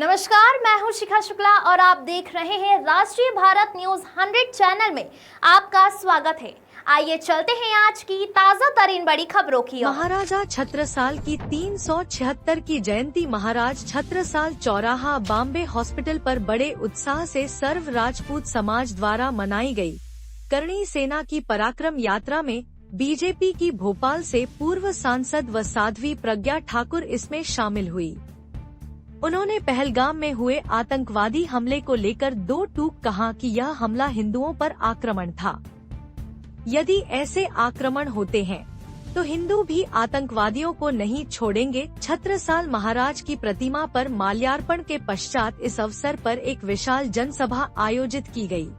नमस्कार, मैं हूं शिखा शुक्ला और आप देख रहे हैं राष्ट्रीय भारत न्यूज 100 चैनल में आपका स्वागत है। आइए चलते हैं आज की ताजा तरीन बड़ी खबरों की ओर। महाराजा छत्रसाल की 376 की जयंती महाराज छत्रसाल चौराहा बॉम्बे हॉस्पिटल पर बड़े उत्साह से सर्व राजपूत समाज द्वारा मनाई गई। करणी सेना की पराक्रम यात्रा में बीजेपी की भोपाल से पूर्व सांसद व साध्वी प्रज्ञा ठाकुर इसमें शामिल हुई। उन्होंने पहलगाम में हुए आतंकवादी हमले को लेकर दो टूक कहा कि यह हमला हिंदुओं पर आक्रमण था। यदि ऐसे आक्रमण होते हैं तो हिंदू भी आतंकवादियों को नहीं छोड़ेंगे। छत्रसाल महाराज की प्रतिमा पर माल्यार्पण के पश्चात इस अवसर पर एक विशाल जनसभा आयोजित की गई।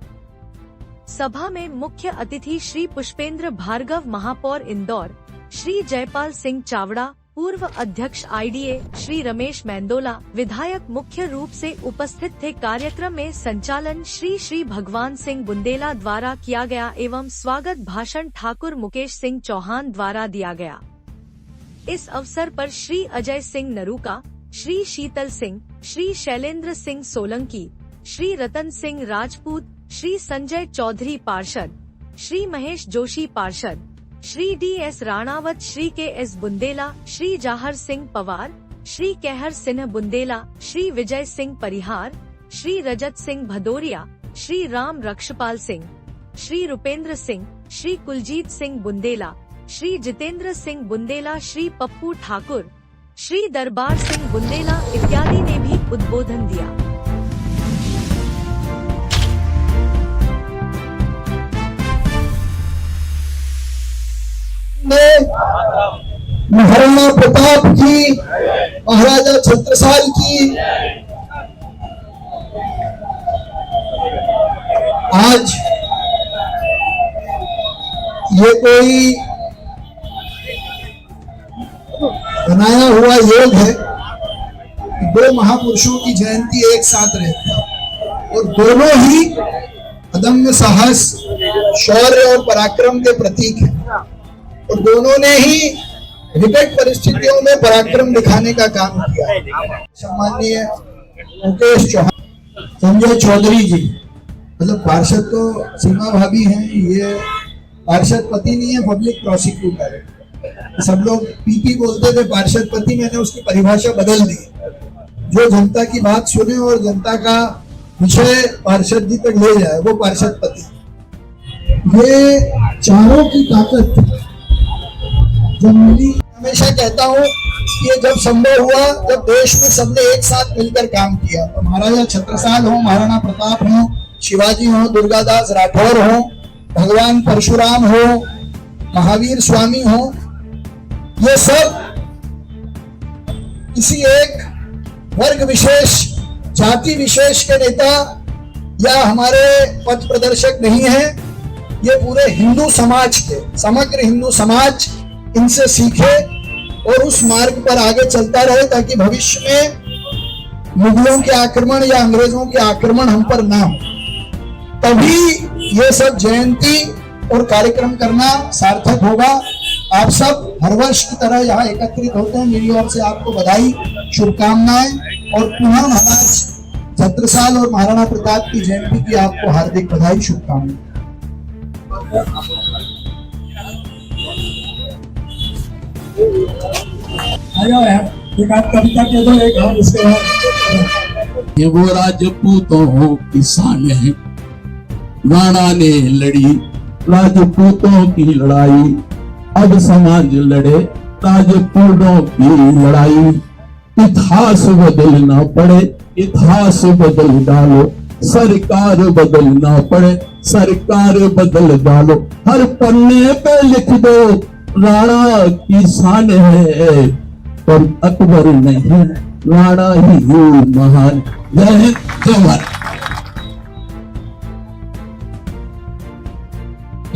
सभा में मुख्य अतिथि श्री पुष्पेंद्र भार्गव महापौर इंदौर, श्री जयपाल सिंह चावड़ा पूर्व अध्यक्ष आईडीए, श्री रमेश मेंदोला विधायक मुख्य रूप से उपस्थित थे। कार्यक्रम में संचालन श्री भगवान सिंह बुंदेला द्वारा किया गया एवं स्वागत भाषण ठाकुर मुकेश सिंह चौहान द्वारा दिया गया। इस अवसर पर श्री अजय सिंह नरूका, श्री शीतल सिंह, श्री शैलेंद्र सिंह सोलंकी, श्री रतन सिंह राजपूत, श्री संजय चौधरी पार्षद, श्री महेश जोशी पार्षद, श्री डी.एस. राणावत, श्री के.एस. बुंदेला, श्री जाहर सिंह पवार, श्री कहर सिंह बुंदेला, श्री विजय सिंह परिहार, श्री रजत सिंह भदौरिया, श्री राम रक्षपाल सिंह, श्री रुपेंद्र सिंह, श्री कुलजीत सिंह बुंदेला, श्री जितेंद्र सिंह बुंदेला, श्री पप्पू ठाकुर, श्री दरबार सिंह बुंदेला इत्यादि ने भी उद्बोधन दिया। महाराणा प्रताप की, महाराजा छत्रसाल की आज ये कोई बनाया हुआ योग है कि दो महापुरुषों की जयंती एक साथ रहती है और दोनों ही अदम्य साहस, शौर्य और पराक्रम के प्रतीक हैं और दोनों ने ही विकट परिस्थितियों में पराक्रम दिखाने का काम किया। सम्माननीय मुकेश चौहान, संजय चौधरी जी, मतलब पार्षद तो सीमा भाभी हैं, ये पार्षद पति नहीं है, पब्लिक प्रोसिक्यूटर है। सब लोग पीपी बोलते थे पार्षद पति, मैंने उसकी परिभाषा बदल दी। जो जनता की बात सुने और जनता का विषय पार्षद जी तक ले जाए वो पार्षद पति। ये चारों की ताकत जनरली हमेशा कहता हूँ कि ये जब संभव हुआ जब देश में सबने एक साथ मिलकर काम किया। तो महाराजा छत्रसाल हो, महाराणा प्रताप हो, शिवाजी हो, दुर्गादास राठौर हो, भगवान परशुराम हो, महावीर स्वामी हो, ये सब किसी एक वर्ग विशेष, जाति विशेष के नेता या हमारे पथ प्रदर्शक नहीं है। ये पूरे हिंदू समाज के, समग्र हिंदू समाज इनसे सीखे और उस मार्ग पर आगे चलता रहे ताकि भविष्य में मुगलों के आक्रमण या अंग्रेजों के आक्रमण हम पर ना हो। तभी ये सब जयंती और कार्यक्रम करना सार्थक होगा। आप सब हर वर्ष की तरह यहाँ एकत्रित होते हैं। मेरी ओर से आपको बधाई, शुभकामनाएं और पुनः महाराज छत्रसाल और महाराणा प्रताप की जयंती की आपको हार्दिक बधाई, शुभकामनाएं। एक आप कविता के दो, एक हम उसके बाद। ये वो राजपूतों की शान है, राणा ने लड़ी राजपूतों की लड़ाई, अब समाज लड़े राजपूतों की लड़ाई। इतिहास बदलना पड़े, इतिहास बदल डालो, सरकार बदलना पड़े, सरकार बदल डालो। हर पन्ने पे लिख दो राणा की शान है, पर अकबर नहीं, राणा ही महान। जय हिंद, जय भारत।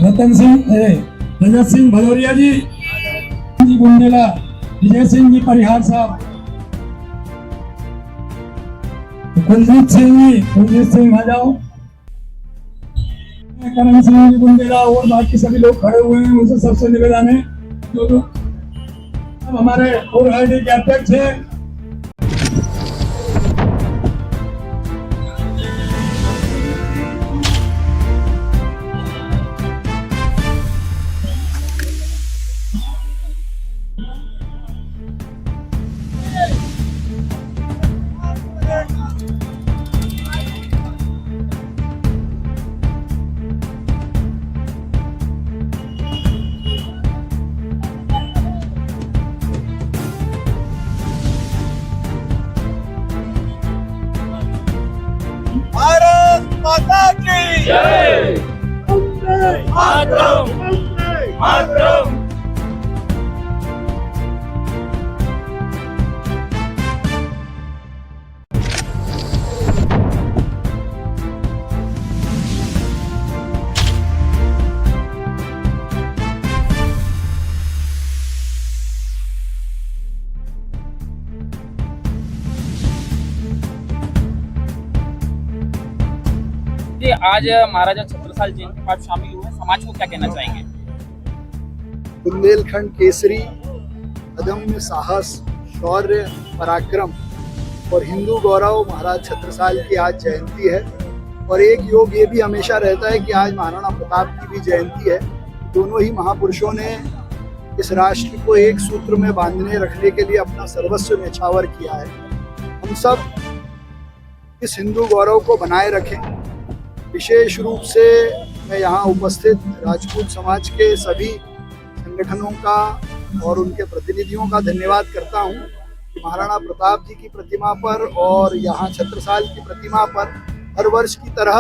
रतन सिंह, रजत सिंह भदौरिया जी बुंदेला, विजय सिंह जी परिहार साहब, कुलजीत सिंह आ जाओ, करण सिंह जी बुंदेला और बाकी सभी लोग खड़े हुए हैं। उनसे सबसे निवेदन है जो हमारे और आईडी के अध्यक्ष है जी, आज महाराजा छत्रसाल जयंती में आप शामिल हुए, समाज को क्या कहना चाहेंगे? बुंदेलखंड केसरी, अदम्य साहस, शौर्य, पराक्रम और हिंदू गौरव महाराज छत्रसाल की आज जयंती है। और एक योग ये भी हमेशा रहता है कि आज महाराणा प्रताप की भी जयंती है। दोनों ही महापुरुषों ने इस राष्ट्र को एक सूत्र में बांधने रखने के लिए अपना सर्वस्व न्यौछावर किया है। हम सब इस हिंदू गौरव को बनाए रखें। विशेष रूप से मैं यहाँ उपस्थित राजपूत समाज के सभी संगठनों का और उनके प्रतिनिधियों का धन्यवाद करता हूँ कि महाराणा प्रताप जी की प्रतिमा पर और यहाँ छत्रसाल की प्रतिमा पर हर वर्ष की तरह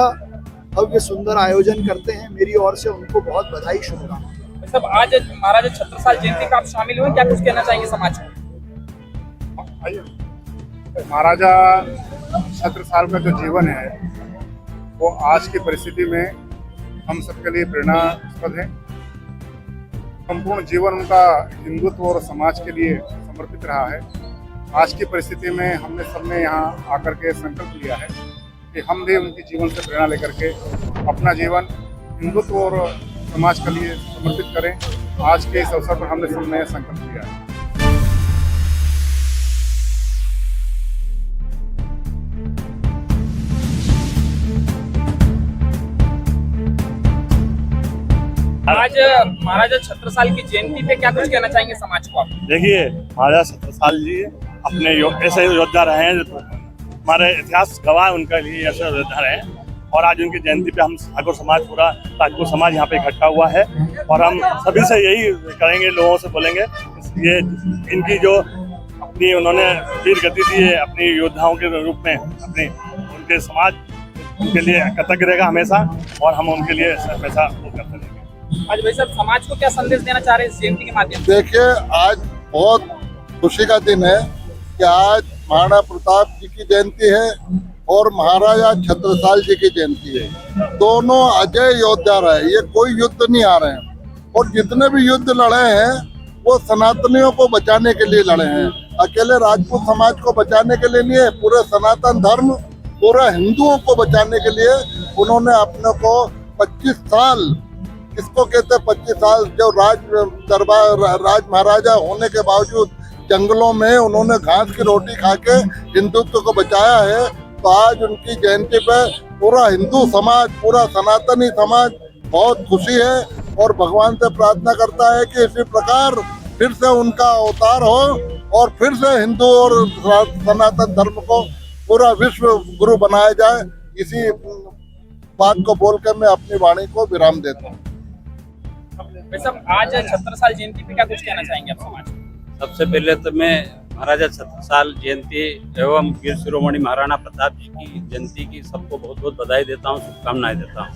भव्य सुंदर आयोजन करते हैं। मेरी ओर से उनको बहुत बधाई, शुभकामनाएं। सब आज महाराजा छत्रसाल जयंती में आप शामिल हुए, क्या कुछ कहना चाहेंगे समाज को? महाराजा छत्रसाल का जो जीवन है वो आज की परिस्थिति में हम सबके लिए प्रेरणास्पद है। संपूर्ण जीवन उनका हिंदुत्व और समाज के लिए समर्पित रहा है। आज की परिस्थिति में हमने सबने यहाँ आकर के संकल्प लिया है कि हम भी उनके जीवन से प्रेरणा लेकर के अपना जीवन हिंदुत्व और समाज के लिए समर्पित करें। आज के इस अवसर पर हमने सबने संकल्प लिया है। आज महाराजा छत्रसाल की जयंती पे क्या कुछ कहना चाहेंगे समाज को आप? देखिए, महाराजा छत्रसाल जी अपने ऐसे योद्धा रहे हैं, हमारे इतिहास गवाह उनके लिए ऐसे योद्धा रहे हैं। और आज उनकी जयंती पे हम ठाकुर समाज, पूरा राजपूत समाज यहाँ पे इकट्ठा हुआ है। और हम सभी से यही करेंगे, लोगों से बोलेंगे, ये इनकी जो अपनी उन्होंने वीर गति दी है अपनी योद्धाओं के रूप में, अपने उनके समाज उनके लिए कृतज्ञ रहेगा हमेशा। और हम उनके लिए हमेशा वो करते रहेंगे। आज भाई साहब, समाज को क्या संदेश देना चाह रहे हैं इस जयंती के माध्यम से? देखिए, आज बहुत खुशी का दिन है कि आज महाराणा प्रताप जी की जयंती है और महाराजा छत्रसाल जी की जयंती है। दोनों अजय योद्धा रहे, ये कोई युद्ध नहीं आ रहे हैं। और जितने भी युद्ध लड़े हैं वो सनातनियों को बचाने के लिए लड़े हैं, अकेले राजपूत समाज को बचाने के लिए नहीं है, पूरे सनातन धर्म, पूरे हिंदुओं को बचाने के लिए उन्होंने अपने को 25 साल, किसको कहते हैं 25 साल, जो राज महाराजा होने के बावजूद जंगलों में उन्होंने घास की रोटी खा के हिंदुत्व को बचाया है। तो आज उनकी जयंती पे पूरा हिंदू समाज, पूरा सनातनी समाज बहुत खुशी है और भगवान से प्रार्थना करता है कि इसी प्रकार फिर से उनका अवतार हो और फिर से हिंदू और सनातन धर्म को पूरा विश्व गुरु बनाया जाए। इसी बात को बोलकर मैं अपनी वाणी को विराम देता हूँ। आज छत्रसाल जयंती पे क्या कुछ कहना चाहेंगे आप समाज को? सबसे पहले तो मैं महाराजा छत्रसाल जयंती एवं वीर शिरोमणि महाराणा प्रताप जी की जयंती की सबको बहुत बहुत बधाई देता हूँ, शुभकामनाएं देता हूँ।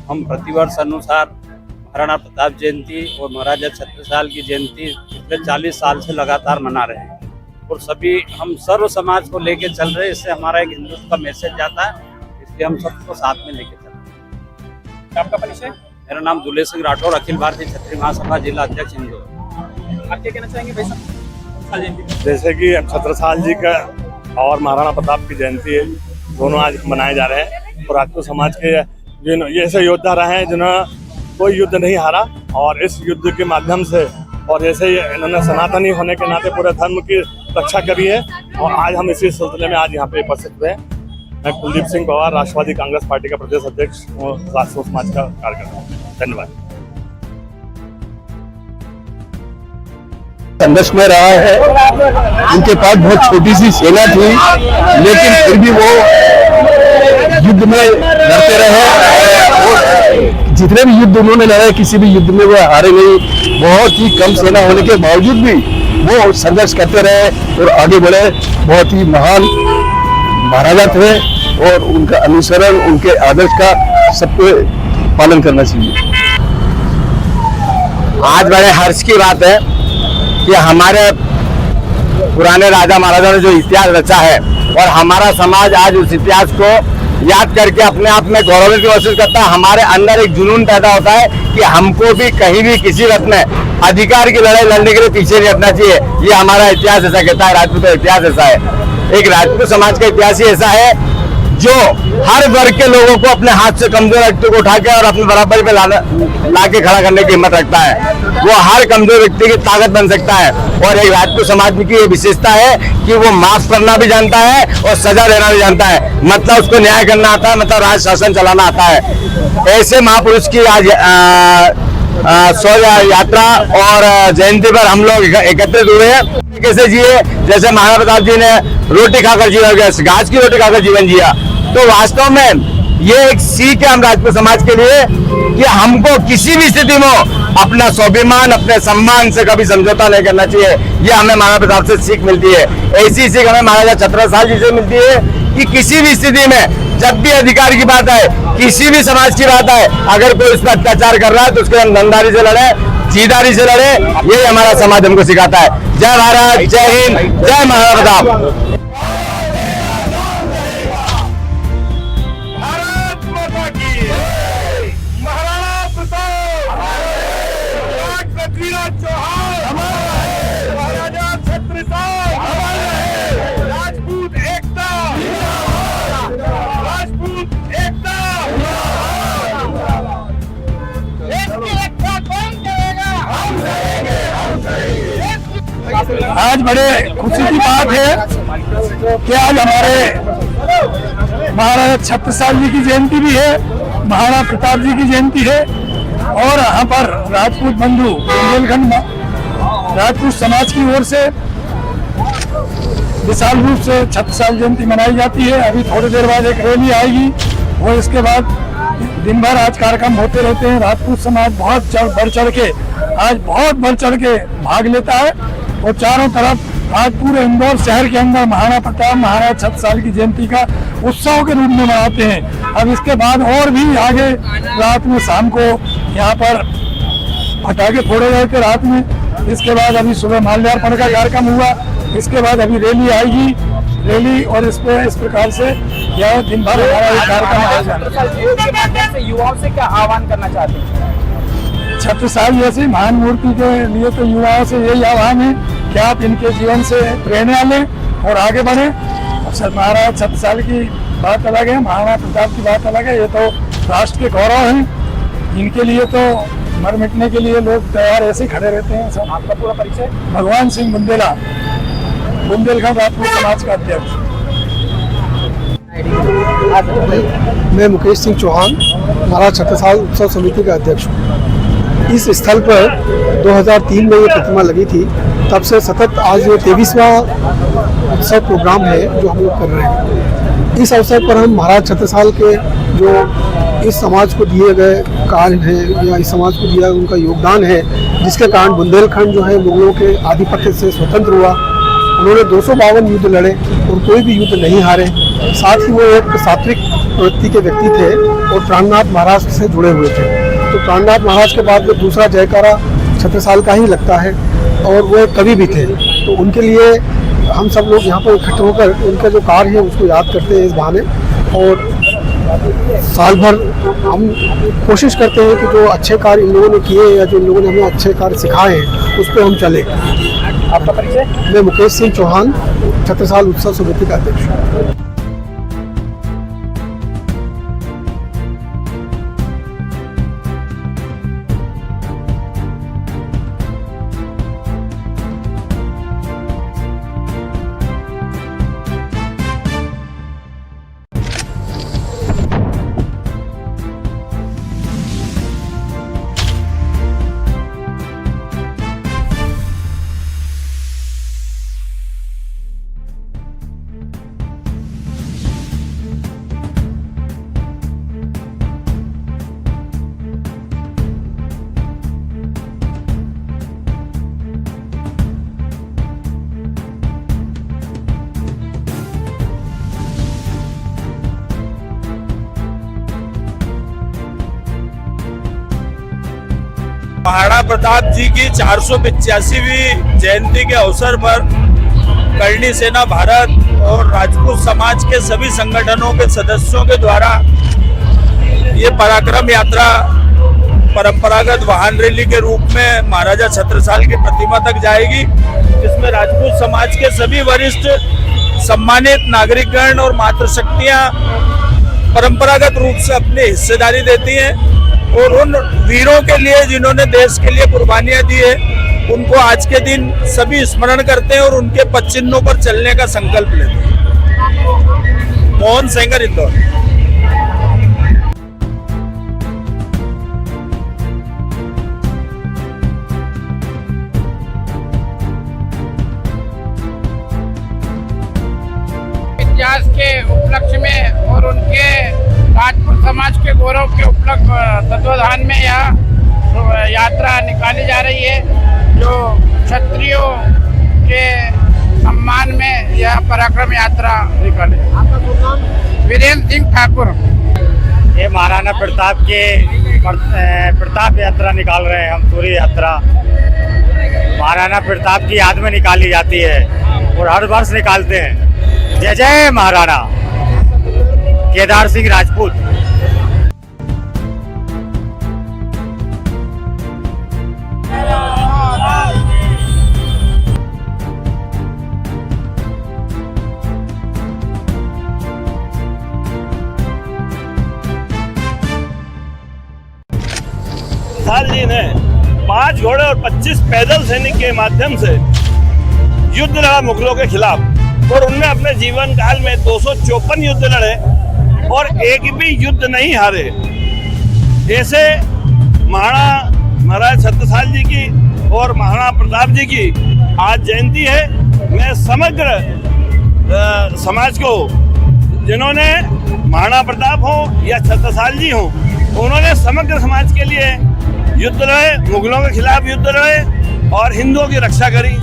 हम प्रतिवर्ष अनुसार महाराणा प्रताप जयंती और महाराजा छत्रसाल की जयंती पिछले 40 साल से लगातार मना रहे हैं और सभी हम सर्व समाज को लेके चल रहे हैं। इससे हमारा एक हिंदुत्व का मैसेज जाता है, इसलिए हम सबको साथ में लेके चल रहे हैं। आपका परिचय? मेरा नाम दुले सिंह राठौर, अखिल भारतीय क्षत्रिय महासभा जिला अध्यक्ष इंदौर। आप क्या कहना चाहेंगे भाई साहब? जैसे कि छत्रसाल जी का और महाराणा प्रताप की जयंती है, दोनों आज मनाए जा रहे हैं। और राजपूत समाज के ये ऐसे योद्धा रहे हैं जिन्होंने कोई युद्ध नहीं हारा और इस युद्ध के माध्यम से और जैसे इन्होंने सनातनी होने के नाते पूरे धर्म की रक्षा करी है। और आज हम इसी सिलसिले में आज यहाँ पे उपस्थित हुए हैं। मैं कुलदीप सिंह पवार, राष्ट्रवादी कांग्रेस पार्टी का प्रदेश अध्यक्ष और राजपूत समाज का कार्यकर्ता हूँ। धन्यवाद। संघर्ष में रहा है, उनके पास बहुत छोटी सी सेना थी, लेकिन फिर भी वो युद्ध में लड़ते रहे और जितने भी युद्ध उन्होंने लड़े, किसी भी युद्ध में वो हारे नहीं। बहुत ही कम सेना होने के बावजूद भी वो संघर्ष करते रहे और आगे बढ़े। बहुत ही महान महाराजा थे और उनका अनुसरण, उनके आदर्श का सबको पालन करना चाहिए। आज बड़े हर्ष की बात है कि हमारे पुराने राजा महाराजा ने जो इतिहास रचा है और हमारा समाज आज उस इतिहास को याद करके अपने आप में गौरवित महसूस करता है। हमारे अंदर एक जुनून पैदा होता है कि हमको भी कहीं भी किसी वक्त में अधिकार की लड़ाई लड़ने के लिए पीछे नहीं हटना चाहिए। ये हमारा इतिहास ऐसा कहता है, राजपूत का इतिहास ऐसा है। एक राजपूत समाज का इतिहास ही ऐसा है जो हर वर्ग के लोगों को अपने हाथ से कमजोर व्यक्ति को उठाकर और अपने बराबरी पे ला के खड़ा करने की हिम्मत रखता है। वो हर कमजोर व्यक्ति की ताकत बन सकता है। और एक राजपूत समाज की ये विशेषता है कि वो माफ करना भी जानता है और सजा देना भी जानता है। मतलब उसको न्याय करना आता है, मतलब राज शासन चलाना आता है। ऐसे महापुरुष की आज शौर्य यात्रा और जयंती पर हम लोग एकत्रित हुए हैं। कैसे जिए, जैसे महाराणा प्रताप जी ने रोटी खाकर जीवन जिया, घास की रोटी खाकर जीवन जिया। तो वास्तव में ये एक सीख है हम राजपूत समाज के लिए कि हमको किसी भी स्थिति में अपना स्वाभिमान, अपने सम्मान से कभी समझौता नहीं करना चाहिए। ये हमें महाराणा प्रताप से सीख मिलती है। ऐसी सीख हमें महाराजा छत्रसाल जी से मिलती है कि किसी भी स्थिति में जब भी अधिकार की बात है, किसी भी समाज की बात है, अगर कोई उस पर अत्याचार कर रहा है तो उसके हम ईमानदारी से लड़े, सीधारी से लड़े। यही हमारा समाज हमको सिखाता है। जय भारत, जय हिंद, जय महाराणा प्रताप। आज बड़े खुशी की बात है कि आज हमारे महाराजा छत्रसाल जी की जयंती भी है, महाराणा प्रताप जी की जयंती है। और यहाँ पर राजपूत बंधु बुंदेलखंड राजपूत समाज की ओर से विशाल रूप से छत्रसाल जयंती मनाई जाती है। अभी थोड़ी देर बाद एक रैली आएगी और इसके बाद दिन भर आज कार्यक्रम होते रहते हैं। राजपूत समाज बहुत बढ़ चढ़ के भाग लेता है और चारों तरफ आज पूरे इंदौर शहर के अंदर महाराणा प्रताप, महाराज छत्रसाल की जयंती का उत्सव के रूप में मनाते हैं। अब इसके बाद और भी आगे रात में शाम को यहाँ पर पटाखे फोड़े गए थे रात में। इसके बाद अभी सुबह माल्यार्पण का कार्यक्रम हुआ। इसके बाद अभी रैली आएगी, रैली और इस प्रकार से यह दिन भर हमारा एक कार्यक्रम है। युवाओं से क्या आह्वान करना चाहते हैं? छत्रसाल जैसी महान मूर्ति के लिए तो युवाओं से यही आह्वान है कि आप इनके जीवन से प्रेरणा लें और आगे बढ़े। महाराज छत्रसाल की बात अलग है, महाराणा प्रताप की बात अलग है। ये तो राष्ट्र के गौरव हैं, इनके लिए तो मर मिटने के लिए लोग तैयार ऐसे खड़े रहते हैं। सब आपका पूरा परिचय? भगवान सिंह बुंदेला, बुंदेलखंड राजपूत समाज का अध्यक्ष। मैं मुकेश सिंह चौहान, महाराज छत्रसाल उत्सव समिति का अध्यक्ष हूँ। इस स्थल पर 2003 में ये प्रतिमा लगी थी, तब से सतत आज ये 23वां उत्सव प्रोग्राम है जो हम लोग कर रहे हैं। इस अवसर पर हम महाराज छत्रसाल के जो इस समाज को दिए गए कार्य हैं या इस समाज को दिया उनका योगदान है, जिसके कारण बुंदेलखंड जो है मुगलों के आधिपत्य से स्वतंत्र हुआ। उन्होंने 252 युद्ध लड़े और कोई भी युद्ध नहीं हारे। साथ ही वो एक सात्विक प्रवृत्ति के व्यक्ति थे और प्राणनाथ महाराज से जुड़े हुए थे। तो प्राणनाथ महाराज के बाद में दूसरा जयकारा छत्रसाल का ही लगता है और वो एक कवि भी थे। तो उनके लिए हम सब लोग यहाँ पर इकट्ठे होकर उनका जो कार्य है उसको याद करते हैं इस बहाने। और साल भर हम कोशिश करते हैं कि जो अच्छे कार्य इन लोगों ने किए या जो इन लोगों ने हमें अच्छे कार्य सिखाए हैं उस पर हम चलें। आपका परिचय? मैं मुकेश सिंह चौहान, छत्रसाल उत्सव समिति का अध्यक्ष हूँ। महाराणा प्रताप जी की 485वीं जयंती के अवसर पर करणी सेना भारत और राजपूत समाज के सभी संगठनों के सदस्यों के द्वारा ये पराक्रम यात्रा परंपरागत वाहन रैली के रूप में महाराजा छत्रसाल की प्रतिमा तक जाएगी, जिसमें राजपूत समाज के सभी वरिष्ठ सम्मानित नागरिकगण और मातृशक्तियां परंपरागत रूप से अपनी हिस्सेदारी देती हैं और उन वीरों के लिए जिन्होंने देश के लिए कुर्बानियां दी है उनको आज के दिन सभी स्मरण करते हैं और उनके पद चिन्हों पर चलने का संकल्प लेते हैं। मोहन सेंगर, इंदौर। इतिहास के उपलक्ष्य में और उनके राजपूत समाज के गौरव के तत्वाधान में यह यात्रा निकाली जा रही है, जो क्षत्रियों के सम्मान में यह पराक्रम यात्रा निकाली। वीरेंद्र सिंह ठाकुर। ये महाराणा प्रताप के प्रताप यात्रा निकाल रहे हैं हम। पूरी यात्रा महाराणा प्रताप की याद में निकाली जाती है और हर वर्ष निकालते हैं। जय जय महाराणा। केदार सिंह राजपूत। छत्रसाल जी ने 5 घोड़े और 25 पैदल सैनिक के माध्यम से युद्ध लड़ा मुगलों के खिलाफ और उनने अपने जीवन काल में 254 युद्ध लड़े और एक भी युद्ध नहीं हारे। ऐसे महाराज छत्रसाल जी की और महाराणा प्रताप जी की आज जयंती है। मैं समग्र समाज को, जिन्होंने महाराणा प्रताप हो या छत्रसाल जी हो, उन्होंने समग्र समाज के लिए युद्ध लड़े, मुगलों के खिलाफ युद्ध लड़े और हिंदुओं की रक्षा करी।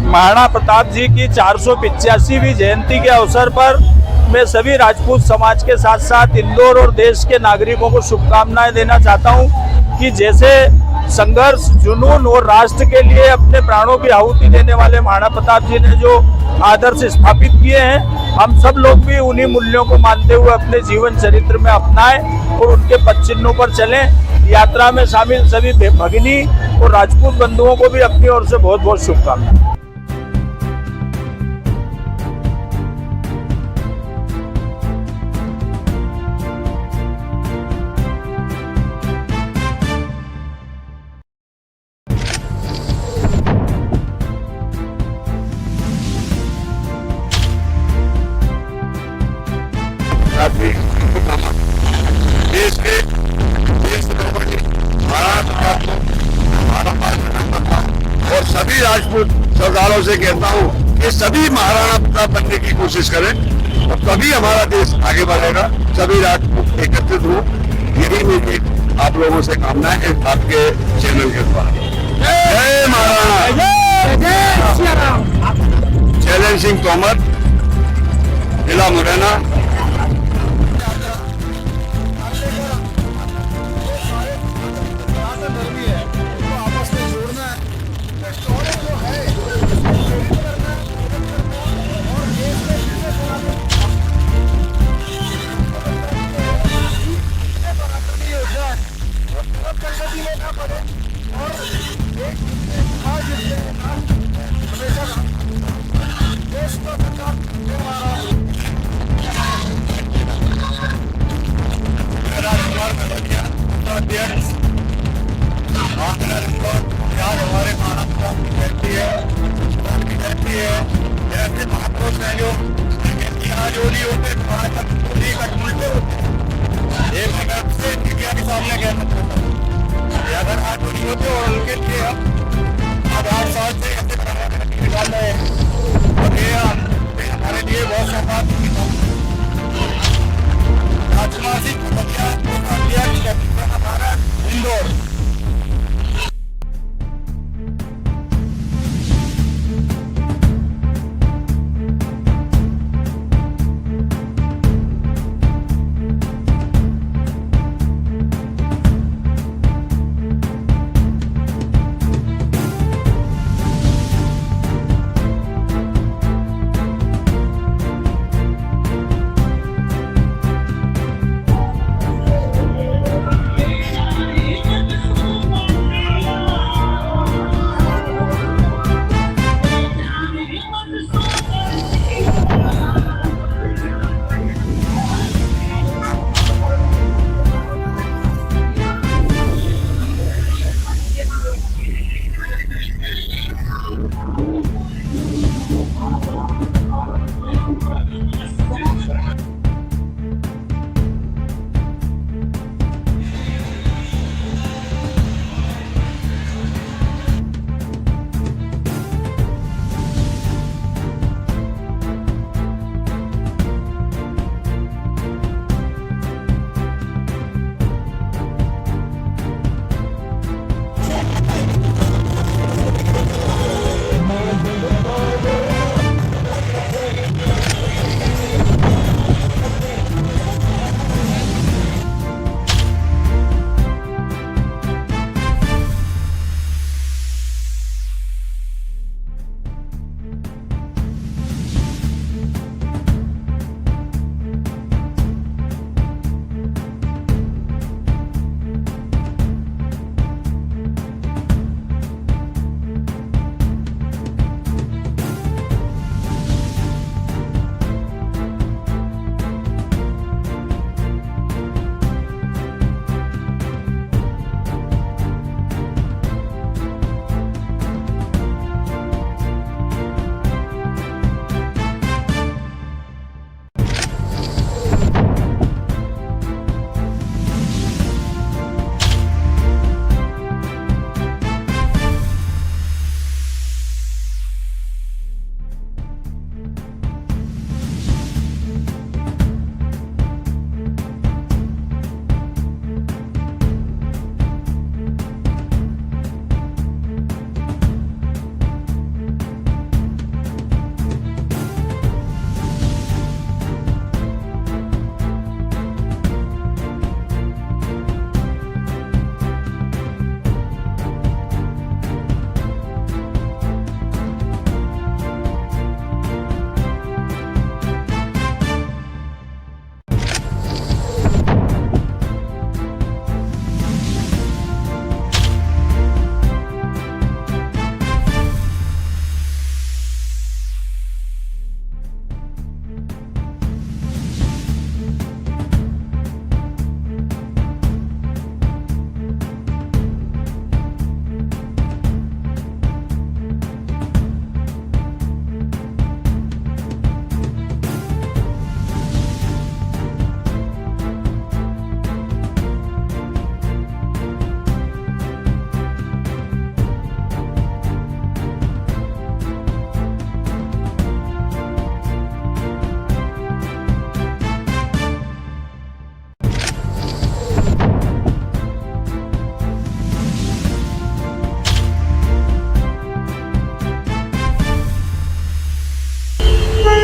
महाराणा प्रताप जी की 485वीं जयंती के अवसर पर मैं सभी राजपूत समाज के साथ साथ इंदौर और देश के नागरिकों को शुभकामनाएं देना चाहता हूं कि जैसे संघर्ष, जुनून और राष्ट्र के लिए अपने प्राणों की आहुति देने वाले महाराणा प्रताप जी ने जो आदर्श स्थापित किए हैं, हम सब लोग भी उन्हीं मूल्यों को मानते हुए अपने जीवन चरित्र में अपनाएं और उनके पद चिन्हों पर चलें। यात्रा में शामिल सभी भगिनी और राजपूत बंधुओं को भी अपनी ओर से बहुत बहुत शुभकामनाएं। देश के और सभी राजपूत सरदारों से कहता हूँ कि सभी महाराणा प्रताप बनने की कोशिश करें और तभी हमारा देश आगे बढ़ेगा। सभी राजपूत एकत्रित हो, यही मेरी आप लोगों से कामना है आपके चैनल के द्वारा। जय महाराणा। शैलेंद्र सिंह तोमर, जिला मुरैना।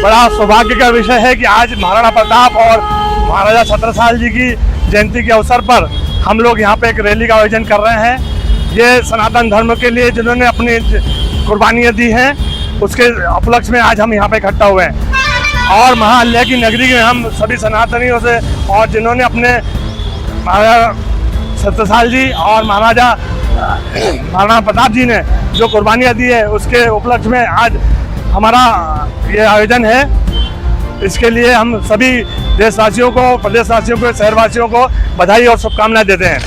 बड़ा सौभाग्य का विषय है कि आज महाराणा प्रताप और महाराजा छत्रसाल जी की जयंती के अवसर पर हम लोग यहाँ पे एक रैली का आयोजन कर रहे हैं। ये सनातन धर्म के लिए जिन्होंने अपनी कुर्बानियाँ दी हैं उसके उपलक्ष्य में आज हम यहाँ पे इकट्ठा हुए हैं और महाअल्लाह की नगरी में हम सभी सनातनियों से और जिन्होंने अपने महाराजा छत्रसाल जी और महाराणा प्रताप जी ने जो कुर्बानियाँ दी है उसके उपलक्ष्य में आज हमारा ये आयोजन है। इसके लिए हम सभी देशवासियों को, प्रदेशवासियों को, शहरवासियों को बधाई और शुभकामनाएं देते हैं।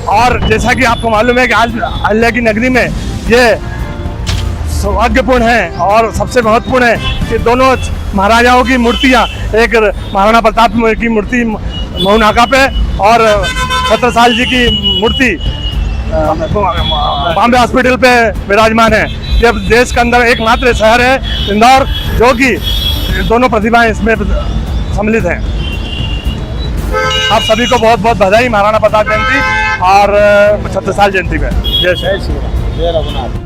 और जैसा कि आपको मालूम है कि आज अल्लाह की नगरी में ये सौभाग्यपूर्ण है और सबसे महत्वपूर्ण है कि दोनों महाराजाओं की मूर्तियाँ, एक महाराणा प्रताप की मूर्ति मऊ नाका पे और छत्रसाल जी की मूर्ति बॉम्बे हॉस्पिटल पे विराजमान है। ये देश के अंदर एकमात्र शहर है इंदौर जो कि दोनों प्रतिभाएं इसमें सम्मिलित हैं। आप सभी को बहुत बहुत बधाई महाराणा प्रताप जयंती और छत्रसाल जयंती पे। जय श्री राम, जय रघुनाथ।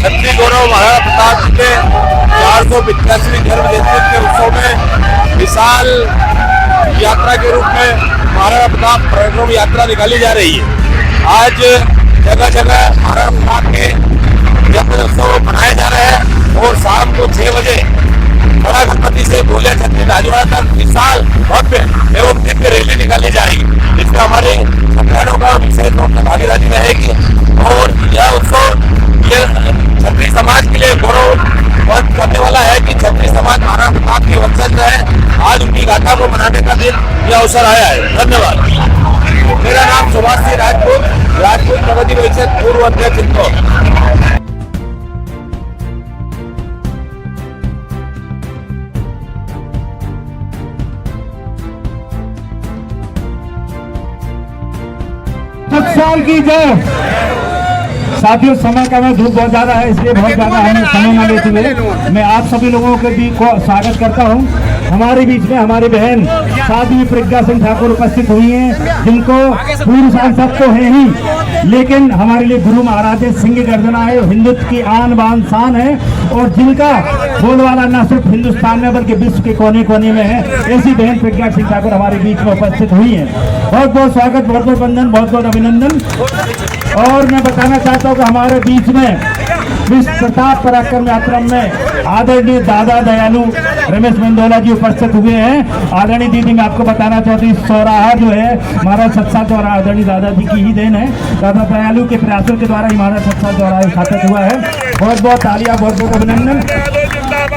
छत्तीस गौरव महाराणा प्रताप जी के 485वीं जन्म जयंती के उत्सव में विशाल यात्रा के रूप में महाराणा प्रताप परिक्रमा यात्रा निकाली जा रही है। आज जगह जगह महाराणा प्रताप के जन्म उत्सव मनाए जा रहे हैं और शाम को 6 बजे बड़ा गणपति से गोलिया छत्री राजवाड़ा तक विशाल भव्य एवं दिव्य रैली निकाली जाएगी, जिसमें हमारे छत्तीसगढ़ों का विशेष रूप से भागीदारी रहेगी और यह उत्सव छत्री समाज के लिए गौरव करने वाला है कि छत्री समाज महाराणा प्रताप के वंशज रहे। आज उनकी गाथा को मनाने का दिन यह अवसर आया है। धन्यवाद। मेरा नाम सुभाष सिंह राजपूत प्रगति परिषद पूर्व अध्यक्ष इंदौर। साल की जय। साथियों, समय का में धूप बहुत ज्यादा है इसलिए बहुत ज्यादा हमें समय न लेते हुए मैं आप सभी लोगों के भी को स्वागत करता हूं। हमारे बीच में हमारी बहन साध्वी प्रज्ञा सिंह ठाकुर उपस्थित हुई हैं, जिनको पूर्व सांसद तो है ही लेकिन हमारे लिए गुरु महाराज सिंह गर्जना है, हिंदुत्व की आन बान शान है और जिनका बोलबाला न सिर्फ हिंदुस्तान में बल्कि विश्व के कोने कोने में है। ऐसी बहन प्रज्ञा सिंह ठाकुर हमारे बीच में उपस्थित हुई है। बहुत बहुत स्वागत, बहुत बहुत वंदन, बहुत बहुत अभिनंदन। और मैं बताना चाहता हूँ कि हमारे बीच में विश्व प्रताप पराक्रम यात्रा में आदरणीय दादा दयालु रमेश मंडोला जी उपस्थित हुए हैं। आदरणीय दीदी, मैं आपको बताना चाहती हूँ चौराहा जो है हमारा छत्सा चौराहा आदरणीय दादाजी की ही देन है। दादा दयालु के प्रयासों के द्वारा हमारा छत्सा चौराहा स्थापित हुआ है। बहुत बहुत तालियां, बहुत बहुत अभिनंदन।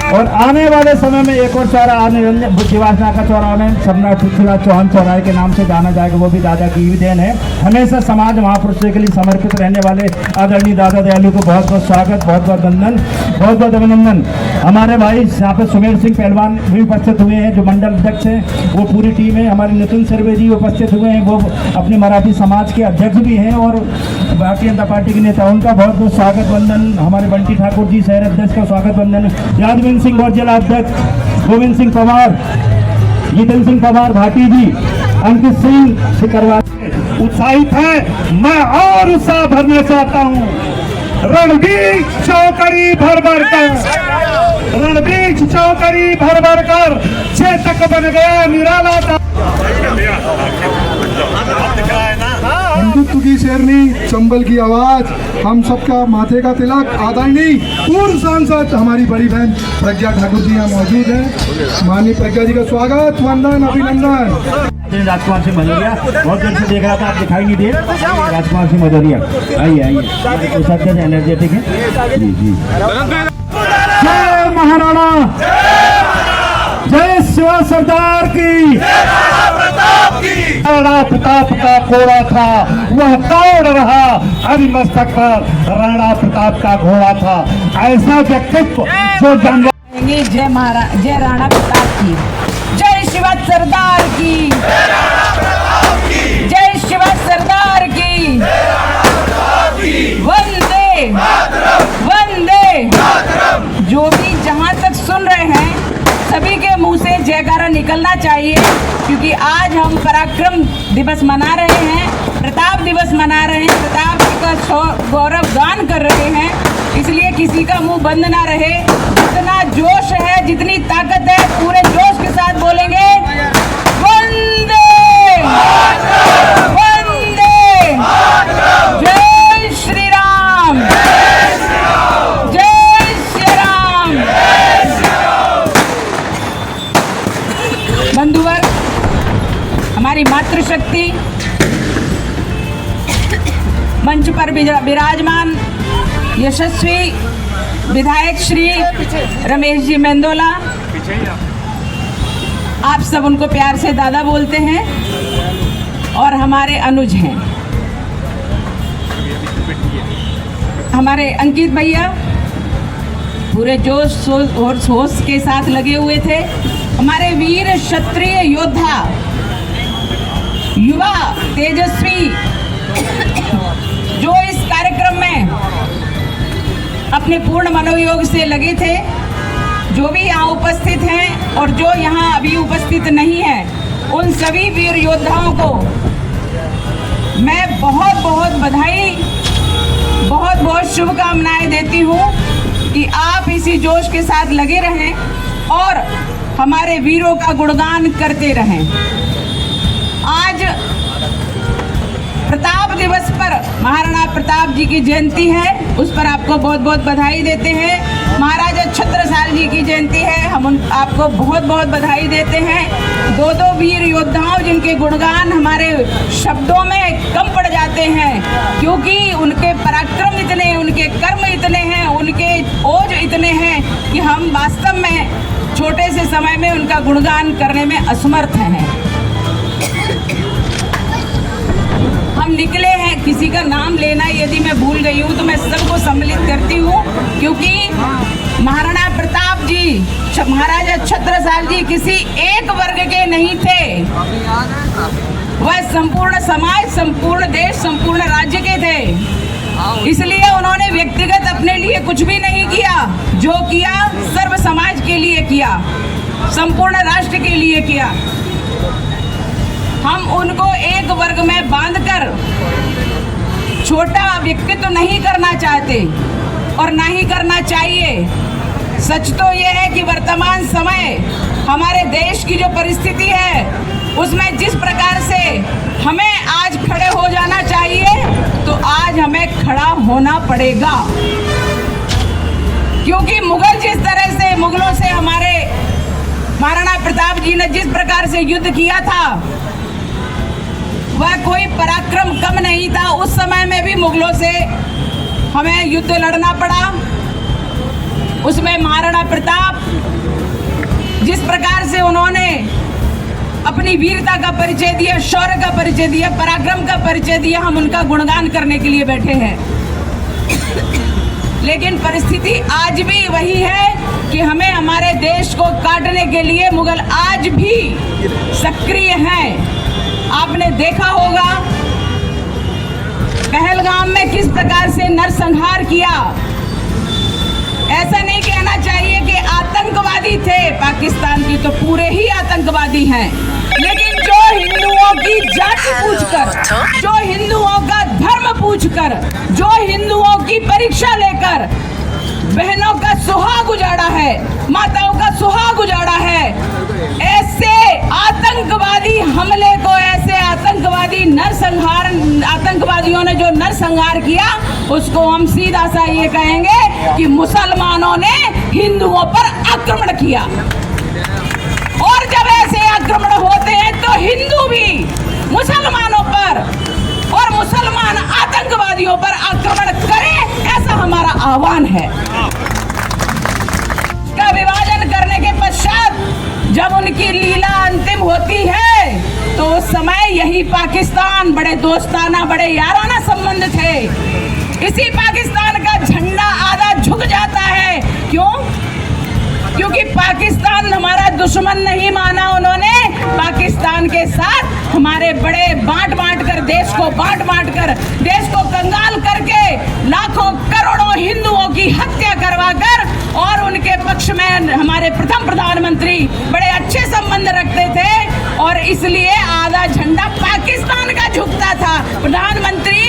और आने वाले समय में एक और चौराहा आने शिवासना का चौराहा में सम्राट पृथ्वीराज चौहान चौराहे के नाम से जाना जाएगा, वो भी दादा की ही देन है। हमेशा समाज महापुरुषों के लिए समर्पित रहने वाले आदरणीय दादा दयालु को बहुत बहुत स्वागत, बहुत बहुत वंदन, बहुत बहुत अभिनंदन। हमारे भाई यहाँ पे सुमेर सिंह पहलवान भी उपस्थित हुए हैं जो मंडल अध्यक्ष हैं, वो पूरी टीम है। हमारे नितिन सर्वे जी उपस्थित हुए हैं, वो अपने मराठी समाज के अध्यक्ष भी हैं और भारतीय जनता पार्टी के नेता, उनका बहुत बहुत स्वागत वंदन। हमारे बंटी ठाकुर जी शहर अध्यक्ष का स्वागत वंदन। यादविंद सिंह और जिला अध्यक्ष गोविंद सिंह पवार, जितेंद्र सिंह पवार भाटी जी, अंकित सिंह सिकरवा उत्साहित है। मैं और उत्साह भरना चाहता हूँ। रणबीर चौकड़ी भर भर कर, रणबीर चौकड़ी भर भर कर चेतक बन गया निराला था। हिंदुत्व की शेरनी, चंबल की आवाज, हम सबका माथे का तिलक, आदरणीय पूर्व सांसद हमारी बड़ी बहन प्रज्ञा ठाकुर जी यहाँ मौजूद हैं। माननीय प्रज्ञा जी का स्वागत, वंदन, अभिनंदन। राजकुमार सिंह भदौरिया बहुत देर से देख रहा था, आप दिखाई नहीं दिए। राजकुमार सिंह भदौरिया आइए आइए, एनर्जेटिक है जी जी। जय महाराणा, जय शिवा सरदार की। राणा प्रताप का घोड़ा था, वह दौड़ रहा, हरि मस्तक पर राणा प्रताप का घोड़ा था। ऐसा व्यक्तित्व जो जानवर। जय राणा प्रताप की, जय शिवा सरदार की, जय शिवा सरदार की, वंदे वंदे। जो भी जहाँ तक सुन रहे हैं सभी के मुंह से जयकारा निकलना चाहिए, क्योंकि आज हम पराक्रम दिवस मना रहे हैं, प्रताप दिवस मना रहे हैं, प्रताप जी का गौरव गान कर रहे हैं। इसलिए किसी का मुंह बंद ना रहे। जितना जोश है, जितनी ताकत है, पूरे जोश के साथ बोलेंगे वंदे वंदे। जय श्री राम, जय श्री राम। बंधुवर, हमारी मातृशक्ति मंच पर विराजमान यशस्वी विधायक श्री रमेश जी मेंदोला, आप सब उनको प्यार से दादा बोलते हैं और हमारे अनुज हैं। हमारे अंकित भैया पूरे जोश और होश के साथ लगे हुए थे। हमारे वीर क्षत्रिय योद्धा, युवा तेजस्वी, जो इस कार्यक्रम में अपने पूर्ण मनोयोग से लगे थे, जो भी यहाँ उपस्थित हैं और जो यहाँ अभी उपस्थित नहीं हैं, उन सभी वीर योद्धाओं को मैं बहुत बहुत बधाई, बहुत बहुत शुभकामनाएं देती हूँ कि आप इसी जोश के साथ लगे रहें और हमारे वीरों का गुणगान करते रहें। आज प्रताप दिवस पर महाराणा प्रताप जी की जयंती है, उस पर आपको बहुत बहुत बधाई देते हैं। महाराजा छत्रसाल जी की जयंती है, हम आपको बहुत बहुत बधाई देते हैं। दो दो वीर योद्धाओं जिनके गुणगान हमारे शब्दों में कम पड़ जाते हैं, क्योंकि उनके पराक्रम इतने, उनके कर्म इतने हैं, उनके ओज इतने हैं कि हम वास्तव में छोटे से समय में उनका गुणगान करने में असमर्थ हैं। हम निकले हैं, किसी का नाम लेना यदि मैं भूल गई हूँ तो मैं सबको सम्मिलित करती हूँ, क्योंकि महाराणा प्रताप जी, महाराजा छत्रसाल जी किसी एक वर्ग के नहीं थे, वह संपूर्ण समाज, संपूर्ण देश, संपूर्ण राज्य के थे। इसलिए उन्होंने व्यक्तिगत अपने लिए कुछ भी नहीं किया, जो किया सर्व समाज के लिए किया, संपूर्ण राष्ट्र के लिए किया। हम उनको एक वर्ग में बांधकर छोटा व्यक्तित्व नहीं करना चाहते और ना ही करना चाहिए। सच तो यह है कि वर्तमान समय हमारे देश की जो परिस्थिति है, उसमें जिस प्रकार से हमें आज खड़े हो जाना चाहिए, तो आज हमें खड़ा होना पड़ेगा, क्योंकि मुगल जिस तरह से, मुगलों से हमारे महाराणा प्रताप जी ने जिस प्रकार से युद्ध किया था, वह कोई पराक्रम कम नहीं था। उस समय में भी मुगलों से हमें युद्ध लड़ना पड़ा। उसमें महाराणा प्रताप जिस प्रकार से उन्होंने अपनी वीरता का परिचय दिया, शौर्य का परिचय दिया, पराक्रम का परिचय दिया, हम उनका गुणगान करने के लिए बैठे हैं। लेकिन परिस्थिति आज भी वही है कि हमें हमारे देश को काटने के लिए मुगल आज भी सक्रिय हैं। आपने देखा होगा पहलगाम में किस प्रकार से नरसंहार किया। ऐसा नहीं कहना चाहिए कि आतंकवादी थे पाकिस्तान की, तो पूरे ही आतंकवादी हैं, लेकिन जो हिंदुओं की जाति पूछकर, जो हिंदुओं का धर्म पूछकर, जो हिंदुओं की परीक्षा लेकर बहनों का सुहाग उजाड़ा है, माताओं का सुहाग उजाड़ा है, ऐसे आतंकवादी हमले को, ऐसे आतंकवादी नरसंहार, आतंकवादियों ने जो नरसंहार किया, उसको हम सीधा सा ये कहेंगे कि मुसलमानों ने हिंदुओं पर आक्रमण किया। और जब ऐसे आक्रमण होते हैं तो हिंदू भी मुसलमानों पर और मुसलमान आतंकवादियों पर आक्रमण करें, ऐसा हमारा आह्वान है। जब उनकी लीला अंतिम होती है तो उस समय यही पाकिस्तान बड़े दोस्ताना बड़े याराना संबंध थे। इसी पाकिस्तान का झंडा आधा झुक जाता है। क्यों? क्योंकि पाकिस्तान हमारा दुश्मन नहीं माना उन्होंने। पाकिस्तान के साथ हमारे बड़े बांट कर देश को देश को कंगाल करके लाखों करोड़ों हिंदुओं की हत्या करवाकर और उनके पक्ष में हमारे प्रथम प्रधानमंत्री बड़े अच्छे संबंध रखते थे और इसलिए आधा झंडा पाकिस्तान का झुकता था। प्रधानमंत्री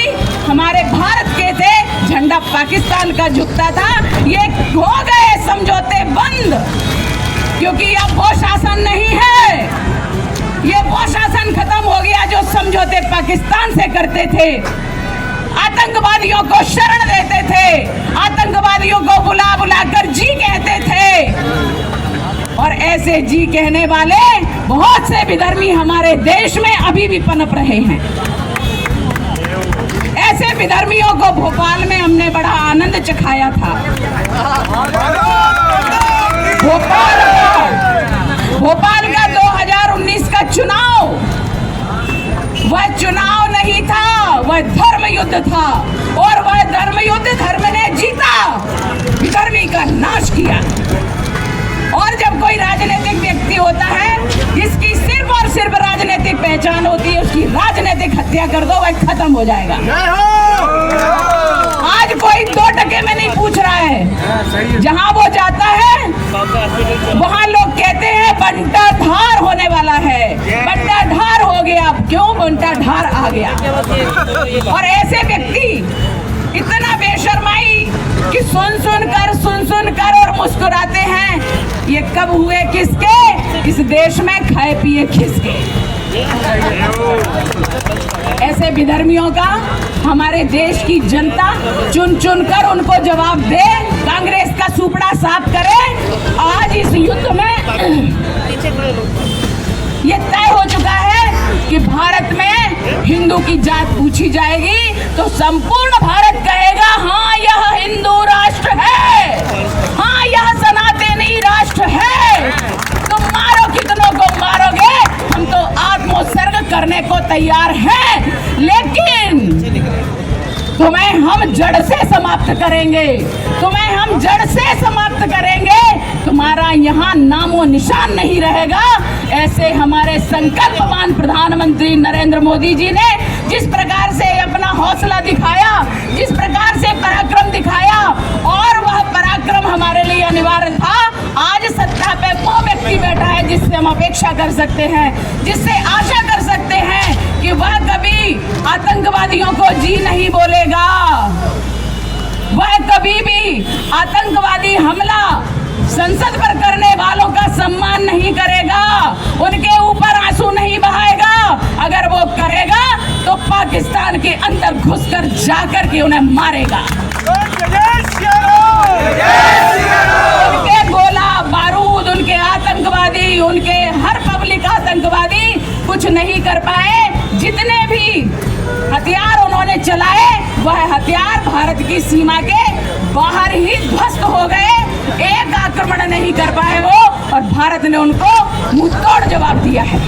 हमारे भारत के थे, झंडा पाकिस्तान का झुकता था। ये हो गए समझौते बंद, क्योंकि अब वो शासन नहीं है। ये वो शासन खत्म हो गया जो समझौते पाकिस्तान से करते थे। आतंकवादियों को शरण देते थे, आतंकवादियों को बुला कर जी कहते थे। और ऐसे जी कहने वाले बहुत से विधर्मी हमारे देश में अभी भी पनप रहे हैं। ऐसे विधर्मियों को भोपाल में हमने बड़ा आनंद चखाया था। भोपाल का 2019 का चुनाव वह चुनाव नहीं था, वह धर्म युद्ध था और वह धर्म युद्ध धर्म ने जीता, विधर्मी का नाश किया। और जब कोई राजनीतिक व्यक्ति होता है जिसकी सिर्फ और सिर्फ राजनीतिक पहचान होती है, उसकी राजनीतिक हत्या कर दो, वह खत्म हो जाएगा। आज कोई 2 टके में नहीं पूछ रहा है। जहां वो जाता है वहां लोग कहते हैं बंटाधार होने वाला है, बंटाधार हो गया। क्यों बंटाधार आ गया? और ऐसे व्यक्ति इतना बेशर्माई कि सुन कर और मुस्कुराते हैं। ये कब हुए किसके? इस देश में खाए पिए किसके? ऐसे विधर्मियों का हमारे देश की जनता चुन कर उनको जवाब दे, कांग्रेस का सुपड़ा साफ करे। आज इस युद्ध में ये तय हो चुका है कि भारत में हिंदू की जात पूछी जाएगी तो संपूर्ण भारत कहेगा हाँ यह हिंदू राष्ट्र है, हाँ यह सनातनी राष्ट्र है। तुम मारो कितनों को मारोगे, हम तो आत्मोत्सर्ग करने को तैयार हैं, लेकिन तुम्हें हम जड़ से समाप्त करेंगे, तुम्हें हम जड़ से समाप्त करेंगे। तुम्हारा यहाँ नामो निशान नहीं रहेगा। ऐसे हमारे संकल्पवान प्रधानमंत्री नरेंद्र मोदी जी ने जिस प्रकार से अपना हौसला दिखाया, जिस प्रकार से पराक्रम दिखाया, और वह पराक्रम हमारे लिए अनिवार्य था। आज सत्ता पे वो व्यक्ति बैठा है जिससे हम अपेक्षा कर सकते हैं, जिससे आशा कर सकते हैं कि वह कभी आतंकवादियों को जी नहीं बोलेगा, वह कभी भी आतंकवादी हमला संसद पर करने वालों का सम्मान नहीं करेगा, उनके ऊपर आंसू नहीं बहाएगा। अगर वो करेगा तो पाकिस्तान के अंदर घुसकर जाकर के उन्हें मारेगा। उनके गोला बारूद, उनके आतंकवादी, उनके हर पब्लिक आतंकवादी कुछ नहीं कर पाए। जितने भी हथियार उन्होंने चलाए वह हथियार भारत की सीमा के बाहर ही ध्वस्त हो गए। एक आक्रमण नहीं कर पाए वो, और भारत ने उनको मुंहतोड़ जवाब दिया है।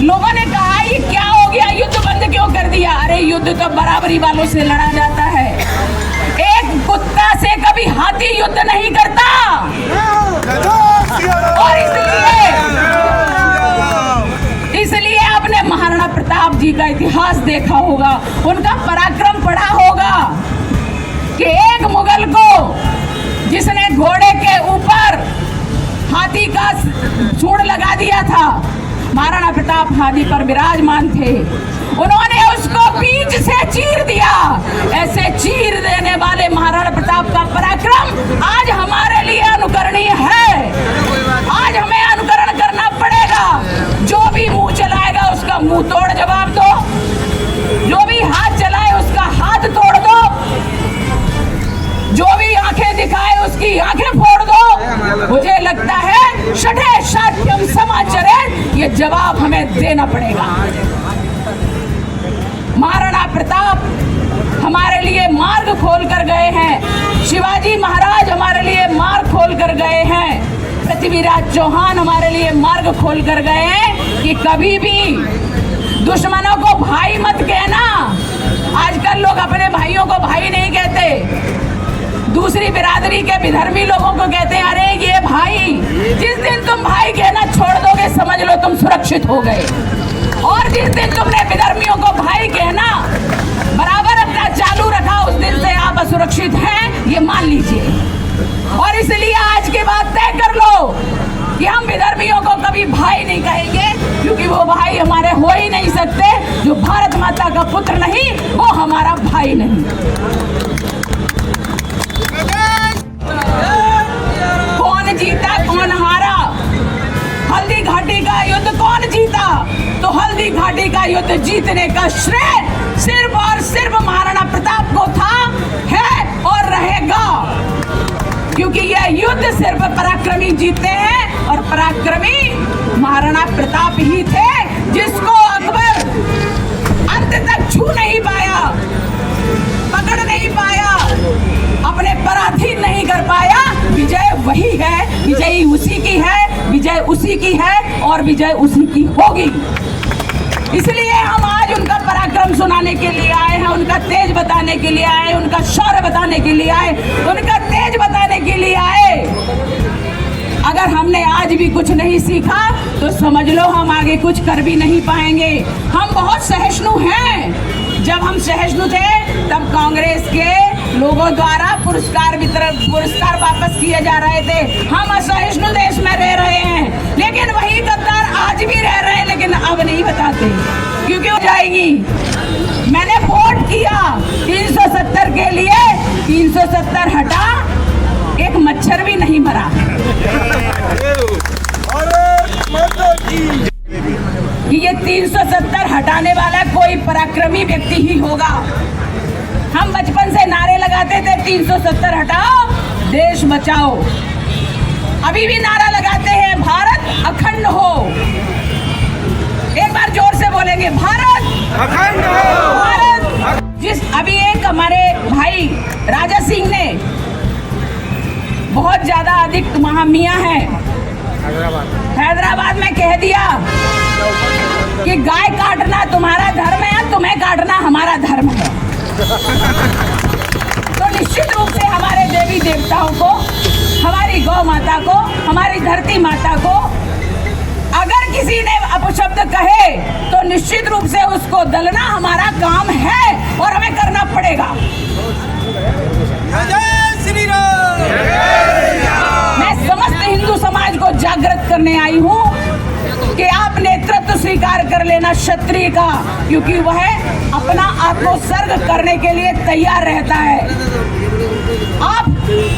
लोगों ने कहा ये क्या हो गया, युद्ध बंद क्यों कर दिया? अरे युद्ध तो बराबरी वालों से लड़ा जाता है। एक कुत्ता से कभी हाथी युद्ध नहीं करता। और इसलिए आपने महाराणा प्रताप जी का इतिहास देखा होगा, उनका पराक्रम पढ़ा होगा कि एक मुगल को जिसने घोड़े के ऊपर हाथी का सूंड लगा दिया था, महाराणा प्रताप हाथी पर विराजमान थे, उन्होंने उसको बीच से चीर दिया। ऐसे चीर देने वाले महाराणा प्रताप का पराक्रम आज हमारे लिए अनुकरणीय है। आज हमें अनुकरण करना पड़ेगा। जो भी मुंह चलाएगा उसका मुंह तोड़ जवाब दो, जो भी हाथ चलाए उसका हाथ तोड़ दो, जो भी आंखें दिखाए उसकी आंखें फोड़ दो। मुझे लगता है षठे शाठ्यम समाचरेण, ये जवाब हमें देना पड़ेगा। महाराणा प्रताप हमारे लिए मार्ग खोल कर गए हैं, शिवाजी महाराज हमारे लिए मार्ग खोल कर गए हैं। पृथ्वीराज चौहान हमारे लिए मार्ग खोल कर गए हैं कि कभी भी दुश्मनों को भाई मत कहना। आजकल लोग अपने भाइयों को भाई नहीं कहते, दूसरी बिरादरी के विधर्मी लोगों को कहते हैं अरे ये भाई। जिस दिन तुम भाई कहना छोड़ दोगे समझ लो तुम सुरक्षित हो गए, और जिस दिन तुमने विधर्मियों को भाई कहना बराबर अपना चालू रखा उस दिन से आप असुरक्षित हैं, ये मान लीजिए। और इसलिए आज के बाद तय कर लो कि हम विधर्मियों को कभी भाई नहीं कहेंगे, क्योंकि वो भाई हमारे हो ही नहीं सकते। जो भारत माता का पुत्र नहीं वो हमारा भाई नहीं। कौन जीता कौन हारा, हल्दी घाटी का युद्ध कौन जीता? तो हल्दी घाटी का युद्ध जीतने का श्रेय सिर्फ और सिर्फ महाराणा प्रताप को था, है और रहेगा, क्योंकि यह युद्ध सिर्फ पराक्रमी जीते हैं, और पराक्रमी महाराणा प्रताप ही थे, जिसको अकबर अंत तक छू नहीं पाया, पकड़ नहीं पाया, अपने पराधीन नहीं कर पाया। विजय वही है, विजयी उसी की है, विजय उसी की है और विजय उसी की होगी। इसलिए हम आज उनका पराक्रम सुनाने के लिए आए हैं, उनका तेज बताने के लिए आए, उनका शौर्य बताने के लिए आए, उनका तेज बताने के लिए आए। अगर हमने आज भी कुछ नहीं सीखा तो समझ लो हम आगे कुछ कर भी नहीं पाएंगे। हम बहुत सहिष्णु हैं। जब हम सहिष्णु थे तब कांग्रेस के लोगों द्वारा पुरस्कार वापस किए जा रहे थे। हम असहिष्णु देश में रह रहे हैं, लेकिन वही गद्दार आज भी रह रहे हैं, लेकिन अब नहीं बताते क्योंकि हो जाएगी। मैंने वोट किया 370 के लिए, 370 हटा, एक मच्छर भी नहीं मरा। कि ये 370 हटाने वाला कोई पराक्रमी व्यक्ति ही होगा। हम बचपन से नारे लगाते थे 370 हटाओ देश बचाओ, अभी भी नारा लगाते हैं भारत अखंड हो। एक बार जोर से बोलेंगे भारत अखंड हो। भारत अभी एक हमारे भाई राजा सिंह ने बहुत ज्यादा अधिक मियाँ है हैदराबाद में कह दिया कि गाय काटना तुम्हारा धर्म है, तुम्हें काटना हमारा धर्म है। तो निश्चित रूप से हमारे देवी देवताओं को, हमारी गौ माता को, हमारी धरती माता को अगर किसी ने अपशब्द कहे तो निश्चित रूप से उसको दलना हमारा काम है और हमें करना पड़ेगा। मैं समस्त हिंदू समाज को जागृत करने आई हूँ कि आप नेतृत्व स्वीकार कर लेना क्षत्रिय का, क्योंकि वह अपना आत्मोत्सर्ग करने के लिए तैयार रहता है। आप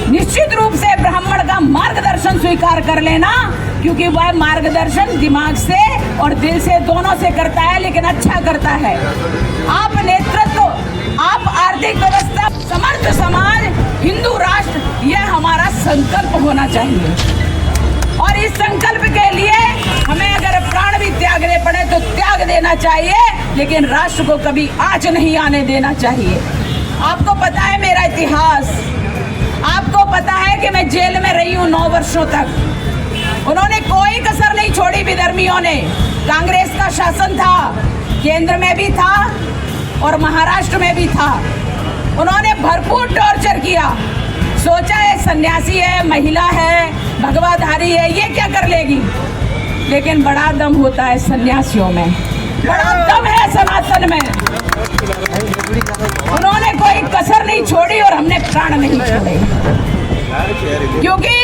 निश्चित रूप से ब्राह्मण का मार्गदर्शन स्वीकार कर लेना, क्योंकि वह मार्गदर्शन दिमाग से और दिल से दोनों से करता है, लेकिन अच्छा करता है। आप नेतृत्व, आप आर्थिक व्यवस्था, समर्थ समाज, हिंदू राष्ट्र, यह हमारा संकल्प होना चाहिए। और इस संकल्प के लिए हमें अगर प्राण भी त्यागने पड़े तो त्याग देना चाहिए, लेकिन राष्ट्र को कभी आंच नहीं आने देना चाहिए। आपको पता है मेरा इतिहास, आपको पता है कि मैं जेल में रही हूँ 9 वर्षों तक। उन्होंने कोई कसर नहीं छोड़ी विधर्मियों ने। कांग्रेस का शासन था, केंद्र में भी था और महाराष्ट्र में भी था। उन्होंने भरपूर टॉर्चर किया। सोचा है सन्यासी है, महिला है, भगवाधारी है, ये क्या कर लेगी। लेकिन बड़ा दम होता है सन्यासियों में, बड़ा दम है सनातन में। उन्होंने कोई कसर नहीं छोड़ी और हमने प्राण नहीं छोड़े, क्योंकि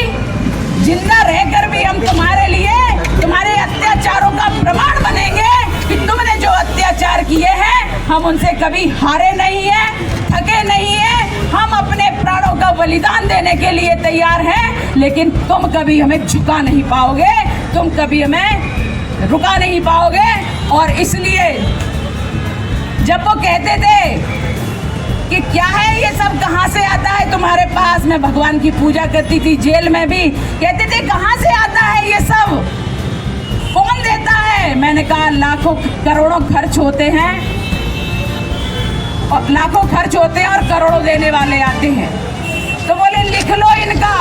जिंदा रहकर भी हम तुम्हारे लिए, तुम्हारे अत्याचारों का प्रमाण बनेंगे कि तुमने जो अत्याचार किए हैं हम उनसे कभी हारे नहीं है, थके नहीं है। हम अपने प्राणों का बलिदान देने के लिए तैयार हैं, लेकिन तुम कभी हमें झुका नहीं पाओगे, तुम कभी हमें रुका नहीं पाओगे। और इसलिए जब वो कहते थे कि क्या है ये सब, कहाँ से आता है तुम्हारे पास, मैं भगवान की पूजा करती थी जेल में भी, कहते थे कहाँ से आता है ये सब, कौन देता है। मैंने कहा लाखों करोड़ों खर्च होते हैं, और लाखों खर्च होते हैं और करोड़ों देने वाले आते हैं। तो बोले लिख लो इनका,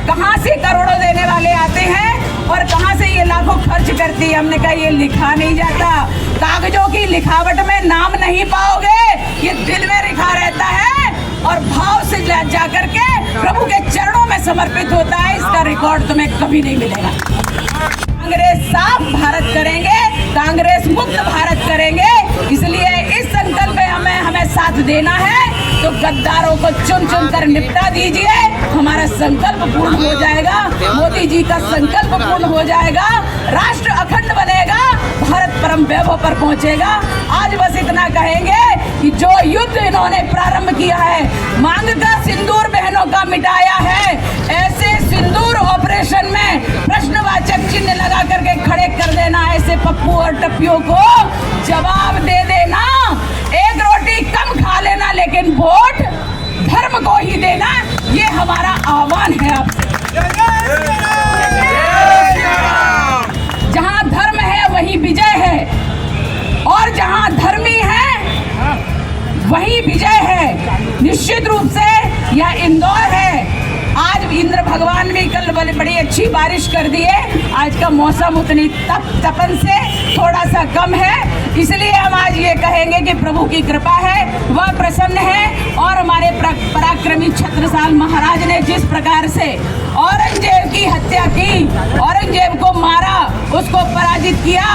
कहाँ से करोड़ों देने वाले आते हैं और कहाँ से ये लाखों खर्च करती है। हमने कहा ये लिखा नहीं जाता, कागजों की लिखावट में नाम नहीं पाओगे, ये दिल में लिखा रहता है और भाव से जा करके प्रभु के चरणों में समर्पित होता है। इसका रिकॉर्ड तुम्हें कभी नहीं मिलेगा। कांग्रेस साफ भारत करेंगे, कांग्रेस मुक्त भारत करेंगे। इसलिए इस संकल्प में हमें साथ देना है, तो गद्दारों को चुन चुन कर निपटा दीजिए। हमारा संकल्प पूर्ण हो जाएगा, मोदी जी का संकल्प पूर्ण हो जाएगा, राष्ट्र अखंड बनेगा, भारत परम वैभव पर पहुंचेगा। आज बस इतना कहेंगे कि जो युद्ध इन्होंने प्रारंभ किया है, मांग का सिंदूर बहनों का मिटाया है, ऐसे सिंदूर ऑपरेशन में प्रश्नवाचक चिन्ह लगा करके खड़े कर देना। ऐसे पप्पू और टप्पियों को जवाब दे देना। एक रोटी कम खा लेना, लेकिन वोट धर्म को ही देना। ये हमारा आह्वान है आपसे। जहां धर्म है वहीं विजय है, और जहां धर्मी है वहीं विजय है। निश्चित रूप से यह इंदौर है। आज इंद्र भगवान भी कल बड़ी अच्छी बारिश कर दी है। आज का मौसम उतनी तपन से थोड़ा सा कम है, इसलिए हम आज ये कहेंगे कि प्रभु की कृपा है, वह प्रसन्न है। और हमारे पराक्रमी छत्रसाल महाराज ने जिस प्रकार से औरंगजेब की हत्या की, औरंगजेब को मारा, उसको पराजित किया,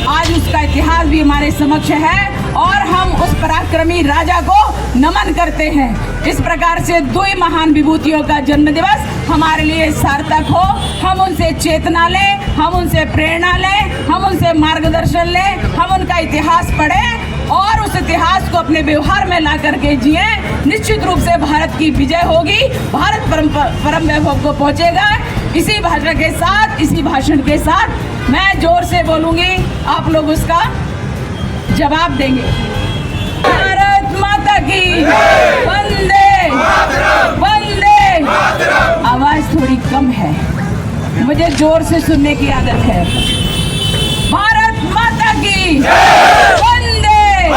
आज उसका इतिहास भी हमारे समक्ष है और हम उस पराक्रमी राजा को नमन करते हैं। इस प्रकार से दो महान विभूतियों का जन्म दिवस हमारे लिए सार्थक हो। हम उनसे चेतना लें, हम उनसे प्रेरणा लें, हम उनसे मार्गदर्शन लें, हम उनका इतिहास पढ़ें और उस इतिहास को अपने व्यवहार में ला करके जिए। निश्चित रूप से भारत की विजय होगी, भारत परम वैभव को पहुंचेगा। इसी भाषा के साथ, इसी भाषण के साथ मैं जोर से बोलूंगी, आप लोग उसका जवाब देंगे। भारत माता की वंदे वंदे। आवाज थोड़ी कम है, मुझे जोर से सुनने की आदत है। भारत माता की वंदे